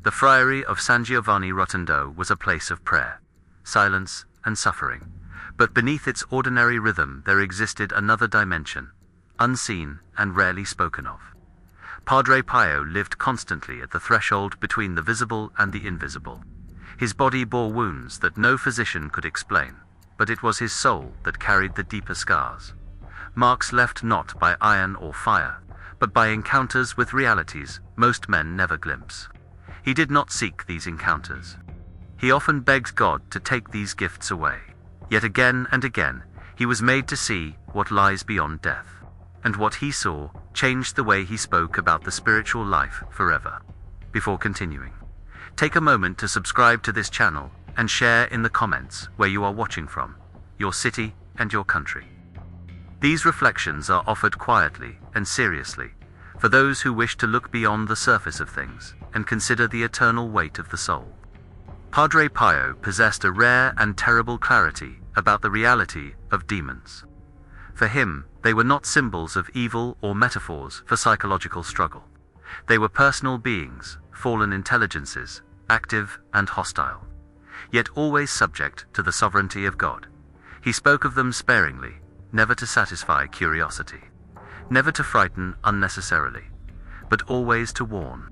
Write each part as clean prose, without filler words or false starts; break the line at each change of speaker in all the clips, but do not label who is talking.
The friary of San Giovanni Rotondo was a place of prayer, silence, and suffering, but beneath its ordinary rhythm there existed another dimension, unseen and rarely spoken of. Padre Pio lived constantly at the threshold between the visible and the invisible. His body bore wounds that no physician could explain, but it was his soul that carried the deeper scars. Marks left not by iron or fire, but by encounters with realities most men never glimpse. He did not seek these encounters. He often begged God to take these gifts away. Yet again and again, he was made to see what lies beyond death. And what he saw changed the way he spoke about the spiritual life forever. Before continuing, take a moment to subscribe to this channel and share in the comments where you are watching from, your city and your country. These reflections are offered quietly and seriously for those who wish to look beyond the surface of things and consider the eternal weight of the soul. Padre Pio possessed a rare and terrible clarity about the reality of demons. For him, they were not symbols of evil or metaphors for psychological struggle. They were personal beings, fallen intelligences, active and hostile, yet always subject to the sovereignty of God. He spoke of them sparingly, never to satisfy curiosity, never to frighten unnecessarily, but always to warn.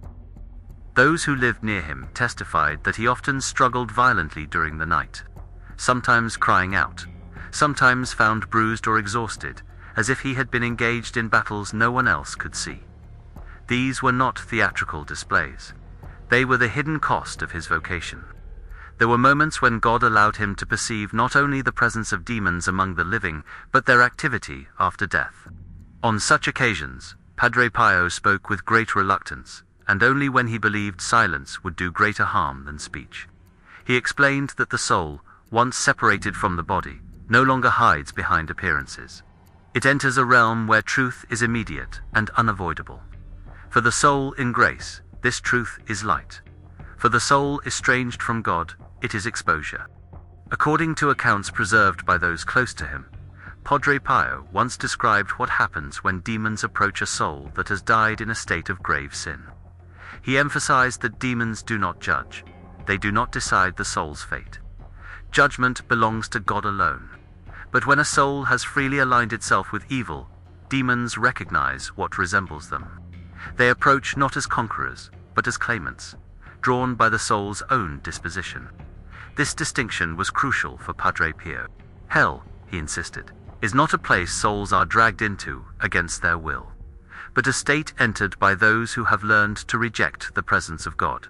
Those who lived near him testified that he often struggled violently during the night, sometimes crying out, sometimes found bruised or exhausted, as if he had been engaged in battles no one else could see. These were not theatrical displays. They were the hidden cost of his vocation. There were moments when God allowed him to perceive not only the presence of demons among the living, but their activity after death. On such occasions, Padre Pio spoke with great reluctance, and only when he believed silence would do greater harm than speech. He explained that the soul, once separated from the body, no longer hides behind appearances. It enters a realm where truth is immediate and unavoidable. For the soul in grace, this truth is light. For the soul estranged from God, it is exposure. According to accounts preserved by those close to him, Padre Pio once described what happens when demons approach a soul that has died in a state of grave sin. He emphasized that demons do not judge. They do not decide the soul's fate. Judgment belongs to God alone. But when a soul has freely aligned itself with evil, demons recognize what resembles them. They approach not as conquerors, but as claimants, drawn by the soul's own disposition. This distinction was crucial for Padre Pio. Hell, he insisted, is not a place souls are dragged into against their will, but a state entered by those who have learned to reject the presence of God.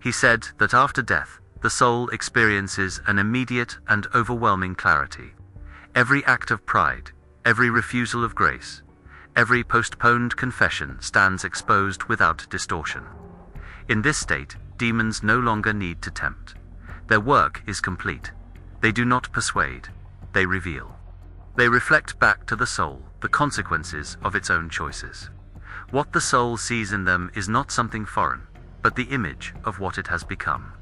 He said that after death, the soul experiences an immediate and overwhelming clarity. Every act of pride, every refusal of grace, every postponed confession stands exposed without distortion. In this state, demons no longer need to tempt. Their work is complete. They do not persuade, they reveal. They reflect back to the soul the consequences of its own choices. What the soul sees in them is not something foreign, but the image of what it has become.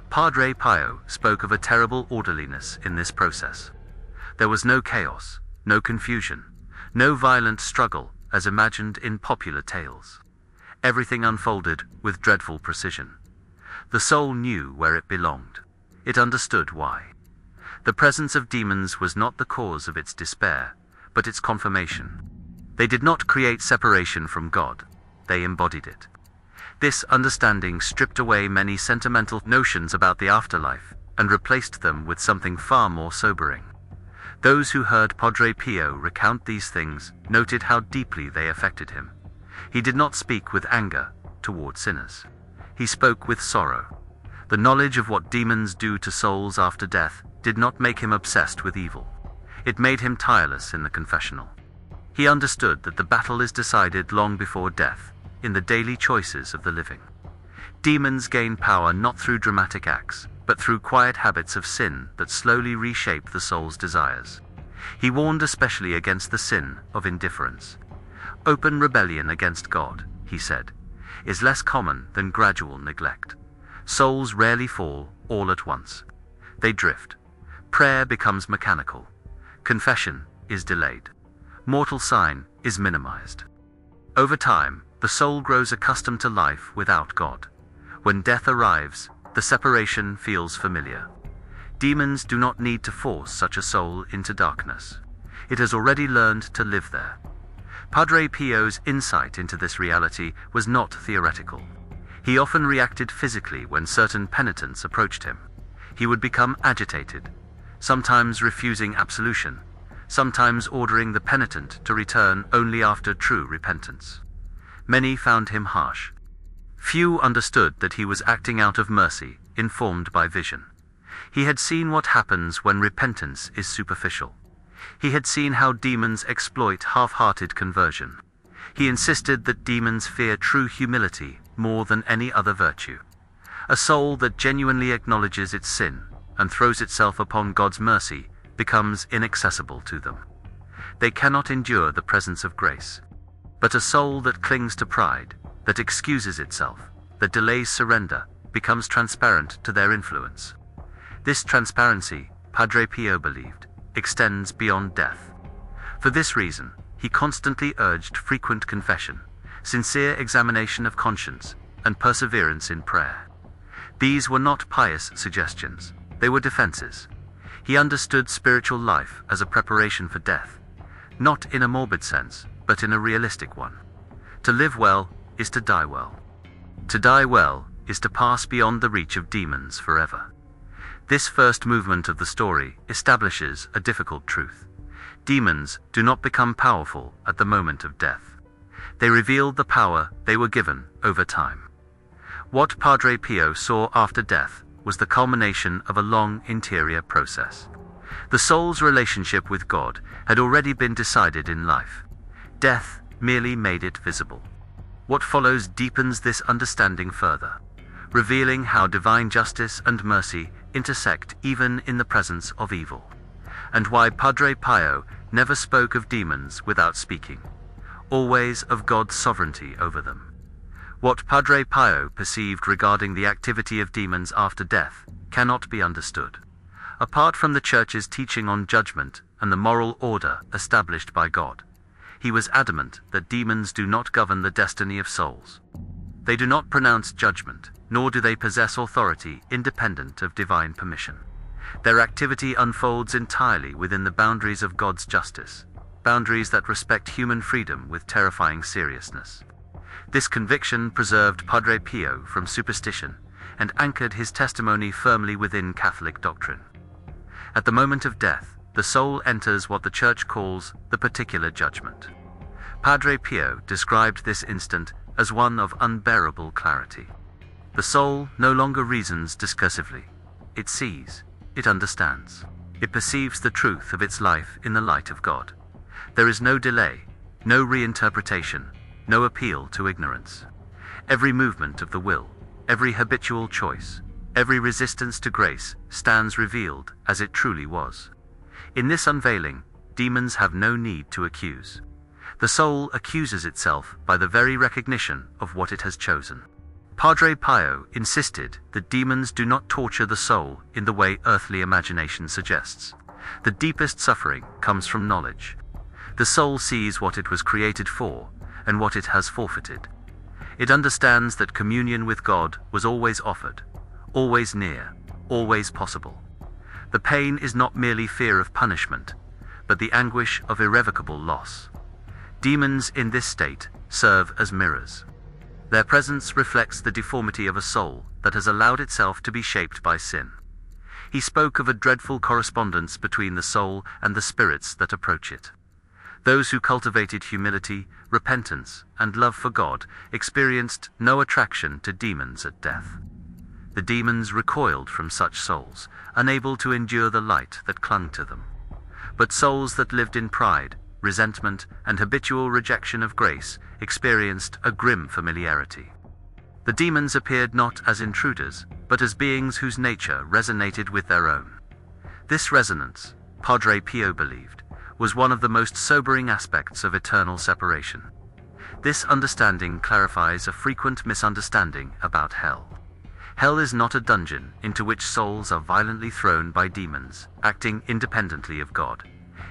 Padre Pio spoke of a terrible orderliness in this process. There was no chaos, no confusion, no violent struggle as imagined in popular tales. Everything unfolded with dreadful precision. The soul knew where it belonged. It understood why. The presence of demons was not the cause of its despair, but its confirmation. They did not create separation from God, they embodied it. This understanding stripped away many sentimental notions about the afterlife and replaced them with something far more sobering. Those who heard Padre Pio recount these things noted how deeply they affected him. He did not speak with anger toward sinners. He spoke with sorrow. The knowledge of what demons do to souls after death did not make him obsessed with evil. It made him tireless in the confessional. He understood that the battle is decided long before death, in the daily choices of the living. Demons gain power not through dramatic acts, but through quiet habits of sin that slowly reshape the soul's desires. He warned especially against the sin of indifference. Open rebellion against God, he said, is less common than gradual neglect. Souls rarely fall all at once. They drift. Prayer becomes mechanical. Confession is delayed. Mortal sign is minimized. Over time, the soul grows accustomed to life without God. When death arrives, the separation feels familiar. Demons do not need to force such a soul into darkness. It has already learned to live there. Padre Pio's insight into this reality was not theoretical. He often reacted physically when certain penitents approached him. He would become agitated, sometimes refusing absolution, sometimes ordering the penitent to return only after true repentance. Many found him harsh. Few understood that he was acting out of mercy, informed by vision. He had seen what happens when repentance is superficial. He had seen how demons exploit half-hearted conversion. He insisted that demons fear true humility more than any other virtue. A soul that genuinely acknowledges its sin and throws itself upon God's mercy becomes inaccessible to them. They cannot endure the presence of grace. But a soul that clings to pride, that excuses itself, that delays surrender, becomes transparent to their influence. This transparency, Padre Pio believed, extends beyond death. For this reason, he constantly urged frequent confession, sincere examination of conscience, and perseverance in prayer. These were not pious suggestions, they were defenses. He understood spiritual life as a preparation for death, not in a morbid sense, but in a realistic one. To live well is to die well. To die well is to pass beyond the reach of demons forever. This first movement of the story establishes a difficult truth. Demons do not become powerful at the moment of death. They reveal the power they were given over time. What Padre Pio saw after death was the culmination of a long interior process. The soul's relationship with God had already been decided in life. Death merely made it visible. What follows deepens this understanding further, revealing how divine justice and mercy intersect even in the presence of evil, and why Padre Pio never spoke of demons without speaking, always of God's sovereignty over them. What Padre Pio perceived regarding the activity of demons after death cannot be understood. Apart from the Church's teaching on judgment and the moral order established by God, he was adamant that demons do not govern the destiny of souls. They do not pronounce judgment, nor do they possess authority independent of divine permission. Their activity unfolds entirely within the boundaries of God's justice, boundaries that respect human freedom with terrifying seriousness. This conviction preserved Padre Pio from superstition and anchored his testimony firmly within Catholic doctrine. At the moment of death, the soul enters what the Church calls the particular judgment. Padre Pio described this instant as one of unbearable clarity. The soul no longer reasons discursively. It sees, it understands. It perceives the truth of its life in the light of God. There is no delay, no reinterpretation, no appeal to ignorance. Every movement of the will, every habitual choice, every resistance to grace stands revealed as it truly was. In this unveiling, demons have no need to accuse. The soul accuses itself by the very recognition of what it has chosen. Padre Pio insisted that demons do not torture the soul in the way earthly imagination suggests. The deepest suffering comes from knowledge. The soul sees what it was created for and what it has forfeited. It understands that communion with God was always offered, always near, always possible. The pain is not merely fear of punishment, but the anguish of irrevocable loss. Demons in this state serve as mirrors. Their presence reflects the deformity of a soul that has allowed itself to be shaped by sin. He spoke of a dreadful correspondence between the soul and the spirits that approach it. Those who cultivated humility, repentance, and love for God experienced no attraction to demons at death. The demons recoiled from such souls, unable to endure the light that clung to them. But souls that lived in pride, resentment, and habitual rejection of grace experienced a grim familiarity. The demons appeared not as intruders, but as beings whose nature resonated with their own. This resonance, Padre Pio believed, was one of the most sobering aspects of eternal separation. This understanding clarifies a frequent misunderstanding about hell. Hell is not a dungeon into which souls are violently thrown by demons, acting independently of God.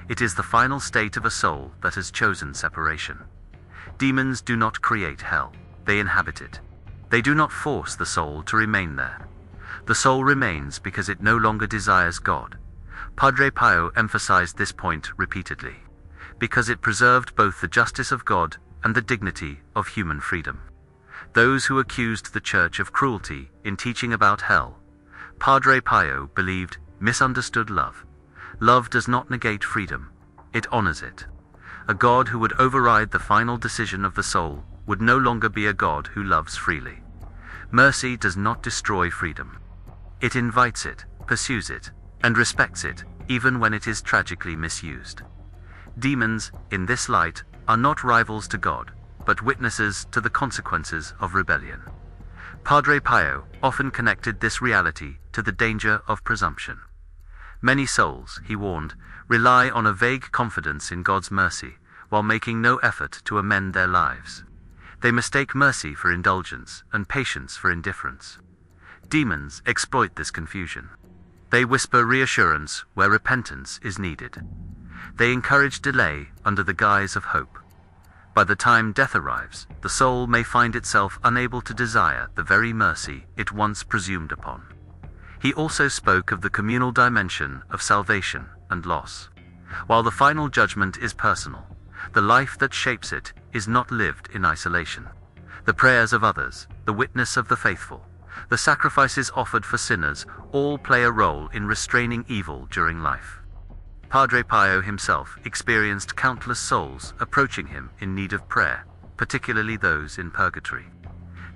It is the final state of a soul that has chosen separation. Demons do not create hell, they inhabit it. They do not force the soul to remain there. The soul remains because it no longer desires God. Padre Pio emphasized this point repeatedly, because it preserved both the justice of God and the dignity of human freedom. Those who accused the Church of cruelty in teaching about hell, Padre Pio believed, misunderstood love. Love does not negate freedom, it honors it. A God who would override the final decision of the soul would no longer be a God who loves freely. Mercy does not destroy freedom. It invites it, pursues it, and respects it, even when it is tragically misused. Demons, in this light, are not rivals to God, but witnesses to the consequences of rebellion. Padre Pio often connected this reality to the danger of presumption. Many souls, he warned, rely on a vague confidence in God's mercy, while making no effort to amend their lives. They mistake mercy for indulgence and patience for indifference. Demons exploit this confusion. They whisper reassurance where repentance is needed. They encourage delay under the guise of hope. By the time death arrives, the soul may find itself unable to desire the very mercy it once presumed upon. He also spoke of the communal dimension of salvation and loss. While the final judgment is personal, the life that shapes it is not lived in isolation. The prayers of others, the witness of the faithful, the sacrifices offered for sinners all play a role in restraining evil during life. Padre Pio himself experienced countless souls approaching him in need of prayer, particularly those in purgatory.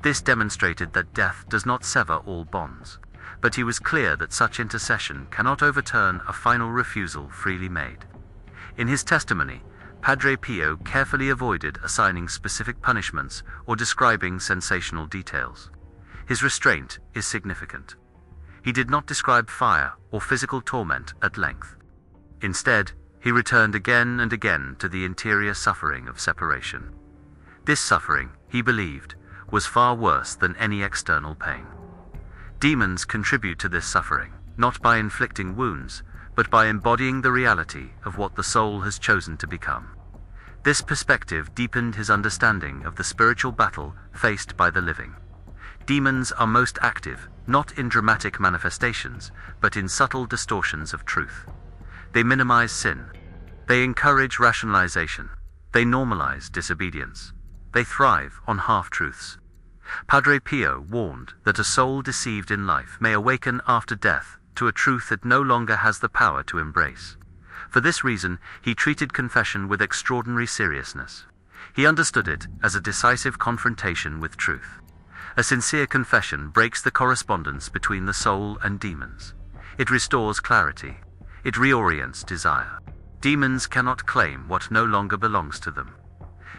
This demonstrated that death does not sever all bonds, but he was clear that such intercession cannot overturn a final refusal freely made. In his testimony, Padre Pio carefully avoided assigning specific punishments or describing sensational details. His restraint is significant. He did not describe fire or physical torment at length. Instead, he returned again and again to the interior suffering of separation. This suffering, he believed, was far worse than any external pain. Demons contribute to this suffering, not by inflicting wounds, but by embodying the reality of what the soul has chosen to become. This perspective deepened his understanding of the spiritual battle faced by the living. Demons are most active, not in dramatic manifestations, but in subtle distortions of truth. They minimize sin. They encourage rationalization. They normalize disobedience. They thrive on half-truths. Padre Pio warned that a soul deceived in life may awaken after death to a truth it no longer has the power to embrace. For this reason, he treated confession with extraordinary seriousness. He understood it as a decisive confrontation with truth. A sincere confession breaks the correspondence between the soul and demons. It restores clarity. It reorients desire. Demons cannot claim what no longer belongs to them.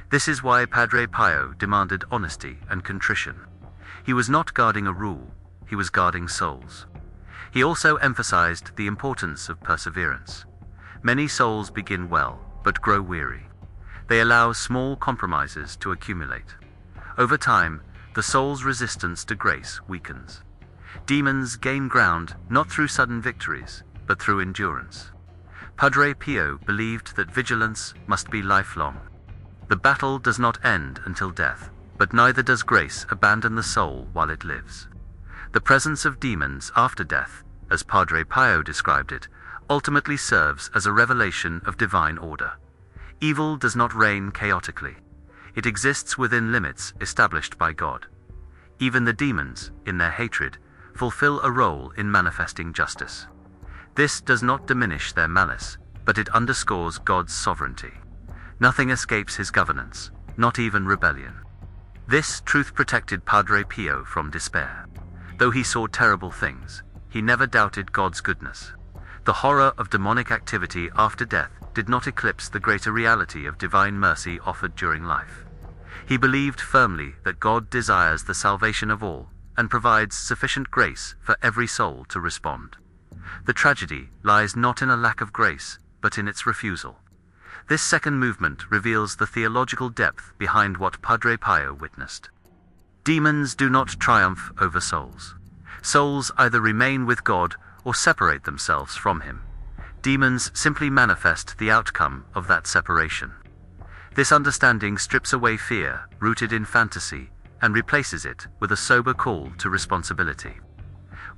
This is why Padre Pio demanded honesty and contrition. He was not guarding a rule, he was guarding souls. He also emphasized the importance of perseverance. Many souls begin well, but grow weary. They allow small compromises to accumulate. Over time, the soul's resistance to grace weakens. Demons gain ground not through sudden victories, but through endurance. Padre Pio believed that vigilance must be lifelong. The battle does not end until death, but neither does grace abandon the soul while it lives. The presence of demons after death, as Padre Pio described it, ultimately serves as a revelation of divine order. Evil does not reign chaotically. It exists within limits established by God. Even the demons, in their hatred, fulfill a role in manifesting justice. This does not diminish their malice, but it underscores God's sovereignty. Nothing escapes his governance, not even rebellion. This truth protected Padre Pio from despair. Though he saw terrible things, he never doubted God's goodness. The horror of demonic activity after death did not eclipse the greater reality of divine mercy offered during life. He believed firmly that God desires the salvation of all and provides sufficient grace for every soul to respond. The tragedy lies not in a lack of grace, but in its refusal. This second movement reveals the theological depth behind what Padre Pio witnessed. Demons do not triumph over souls. Souls either remain with God or separate themselves from him. Demons simply manifest the outcome of that separation. This understanding strips away fear, rooted in fantasy, and replaces it with a sober call to responsibility.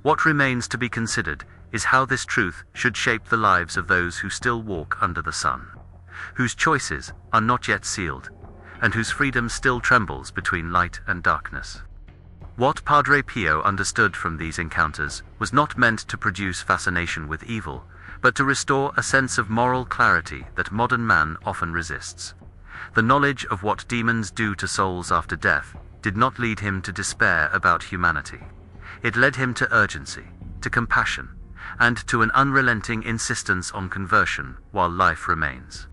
What remains to be considered is how this truth should shape the lives of those who still walk under the sun, whose choices are not yet sealed, and whose freedom still trembles between light and darkness. What Padre Pio understood from these encounters was not meant to produce fascination with evil, but to restore a sense of moral clarity that modern man often resists. The knowledge of what demons do to souls after death did not lead him to despair about humanity. It led him to urgency, to compassion, and to an unrelenting insistence on conversion while life remains.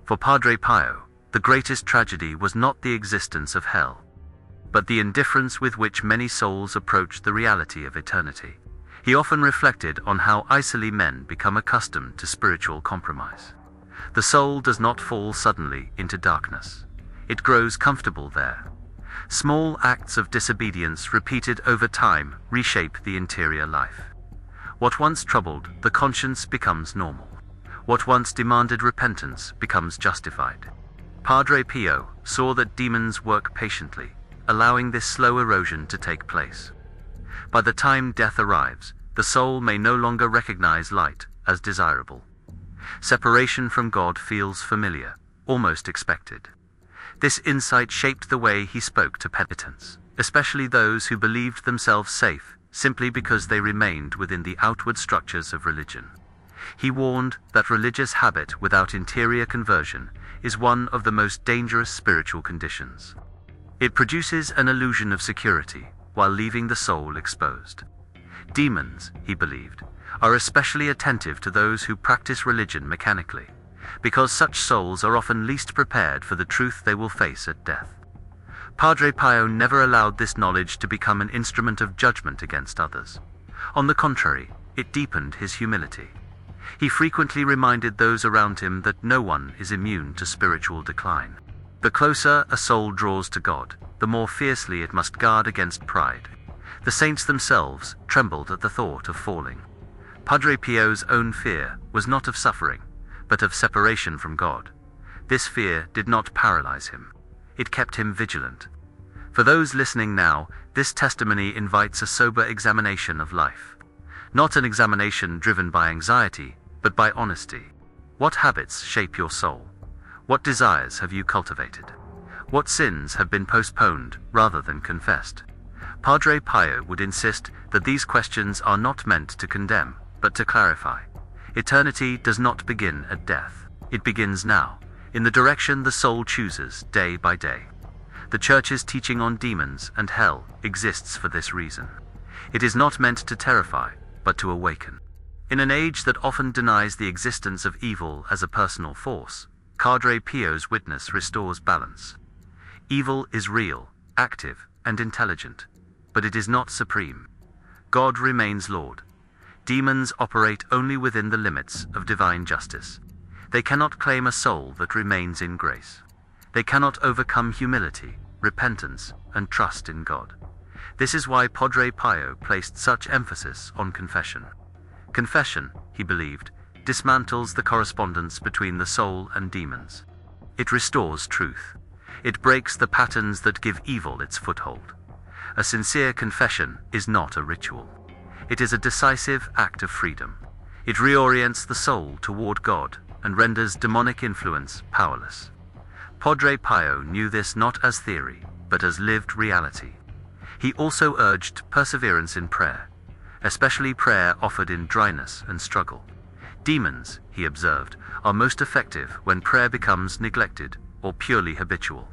For Padre Pio, the greatest tragedy was not the existence of hell, but the indifference with which many souls approach the reality of eternity. He often reflected on how easily men become accustomed to spiritual compromise. The soul does not fall suddenly into darkness. It grows comfortable there. Small acts of disobedience repeated over time reshape the interior life. What once troubled the conscience becomes normal. What once demanded repentance becomes justified. Padre Pio saw that demons work patiently, allowing this slow erosion to take place. By the time death arrives, the soul may no longer recognize light as desirable. Separation from God feels familiar, almost expected. This insight shaped the way he spoke to penitents, especially those who believed themselves safe simply because they remained within the outward structures of religion. He warned that religious habit without interior conversion is one of the most dangerous spiritual conditions. It produces an illusion of security while leaving the soul exposed. Demons, he believed, are especially attentive to those who practice religion mechanically, because such souls are often least prepared for the truth they will face at death. Padre Pio never allowed this knowledge to become an instrument of judgment against others. On the contrary, it deepened his humility. He frequently reminded those around him that no one is immune to spiritual decline. The closer a soul draws to God, the more fiercely it must guard against pride. The saints themselves trembled at the thought of falling. Padre Pio's own fear was not of suffering, but of separation from God. This fear did not paralyze him. It kept him vigilant. For those listening now, this testimony invites a sober examination of life. Not an examination driven by anxiety, but by honesty. What habits shape your soul? What desires have you cultivated? What sins have been postponed rather than confessed? Padre Pio would insist that these questions are not meant to condemn, but to clarify. Eternity does not begin at death. It begins now, in the direction the soul chooses day by day. The Church's teaching on demons and hell exists for this reason. It is not meant to terrify, but to awaken. In an age that often denies the existence of evil as a personal force, Padre Pio's witness restores balance. Evil is real, active, and intelligent, but it is not supreme. God remains Lord. Demons operate only within the limits of divine justice. They cannot claim a soul that remains in grace. They cannot overcome humility, repentance, and trust in God. This is why Padre Pio placed such emphasis on confession. Confession, he believed, dismantles the correspondence between the soul and demons. It restores truth. It breaks the patterns that give evil its foothold. A sincere confession is not a ritual. It is a decisive act of freedom. It reorients the soul toward God and renders demonic influence powerless. Padre Pio knew this not as theory, but as lived reality. He also urged perseverance in prayer, especially prayer offered in dryness and struggle. Demons, he observed, are most effective when prayer becomes neglected or purely habitual.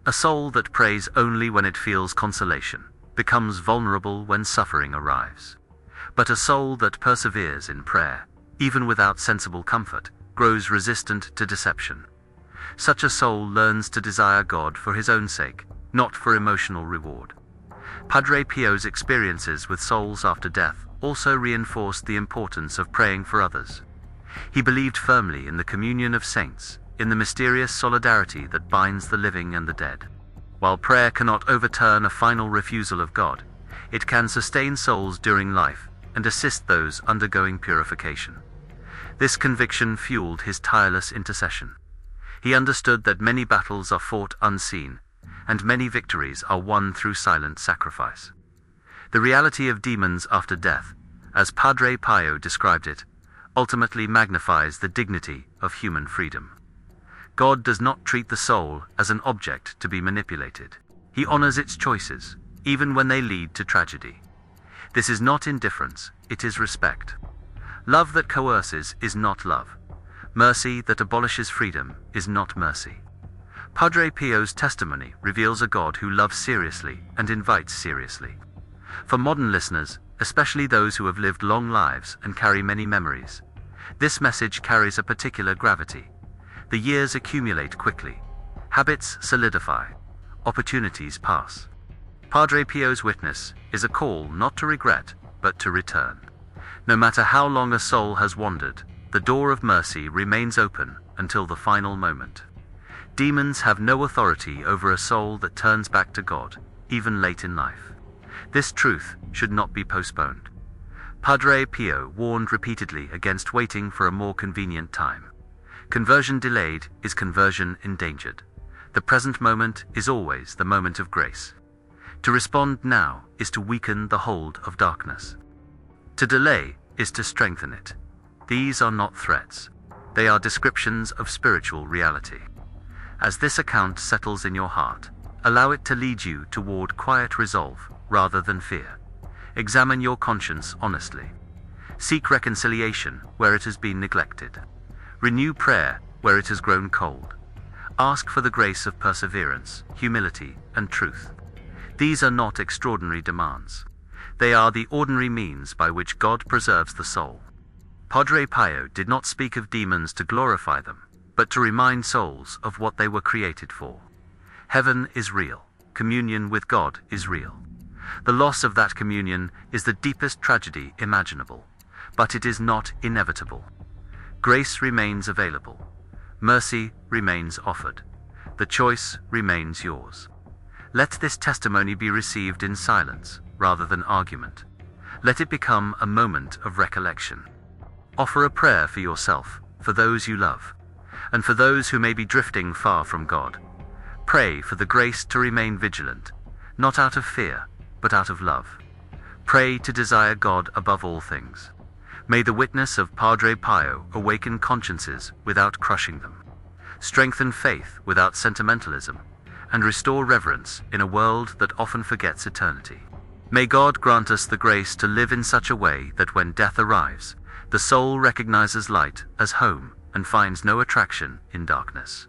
A soul that prays only when it feels consolation becomes vulnerable when suffering arrives. But a soul that perseveres in prayer, even without sensible comfort, grows resistant to deception. Such a soul learns to desire God for his own sake, not for emotional reward. Padre Pio's experiences with souls after death also reinforced the importance of praying for others. He believed firmly in the communion of saints, in the mysterious solidarity that binds the living and the dead. While prayer cannot overturn a final refusal of God, it can sustain souls during life and assist those undergoing purification. This conviction fueled his tireless intercession. He understood that many battles are fought unseen, and many victories are won through silent sacrifice. The reality of demons after death, as Padre Pio described it, ultimately magnifies the dignity of human freedom. God does not treat the soul as an object to be manipulated. He honors its choices, even when they lead to tragedy. This is not indifference, it is respect. Love that coerces is not love. Mercy that abolishes freedom is not mercy. Padre Pio's testimony reveals a God who loves seriously and invites seriously. For modern listeners, especially those who have lived long lives and carry many memories, this message carries a particular gravity. The years accumulate quickly. Habits solidify. Opportunities pass. Padre Pio's witness is a call not to regret, but to return. No matter how long a soul has wandered, the door of mercy remains open until the final moment. Demons have no authority over a soul that turns back to God, even late in life. This truth should not be postponed. Padre Pio warned repeatedly against waiting for a more convenient time. Conversion delayed is conversion endangered. The present moment is always the moment of grace. To respond now is to weaken the hold of darkness. To delay is to strengthen it. These are not threats. They are descriptions of spiritual reality. As this account settles in your heart, allow it to lead you toward quiet resolve rather than fear. Examine your conscience honestly. Seek reconciliation where it has been neglected. Renew prayer where it has grown cold. Ask for the grace of perseverance, humility, and truth. These are not extraordinary demands. They are the ordinary means by which God preserves the soul. Padre Pio did not speak of demons to glorify them, but to remind souls of what they were created for. Heaven is real. Communion with God is real. The loss of that communion is the deepest tragedy imaginable, but it is not inevitable. Grace remains available. Mercy remains offered. The choice remains yours. Let this testimony be received in silence rather than argument. Let it become a moment of recollection. Offer a prayer for yourself, for those you love, and for those who may be drifting far from God. Pray for the grace to remain vigilant, not out of fear, but out of love. Pray to desire God above all things. May the witness of Padre Pio awaken consciences without crushing them, strengthen faith without sentimentalism, and restore reverence in a world that often forgets eternity. May God grant us the grace to live in such a way that when death arrives, the soul recognizes light as home and finds no attraction in darkness.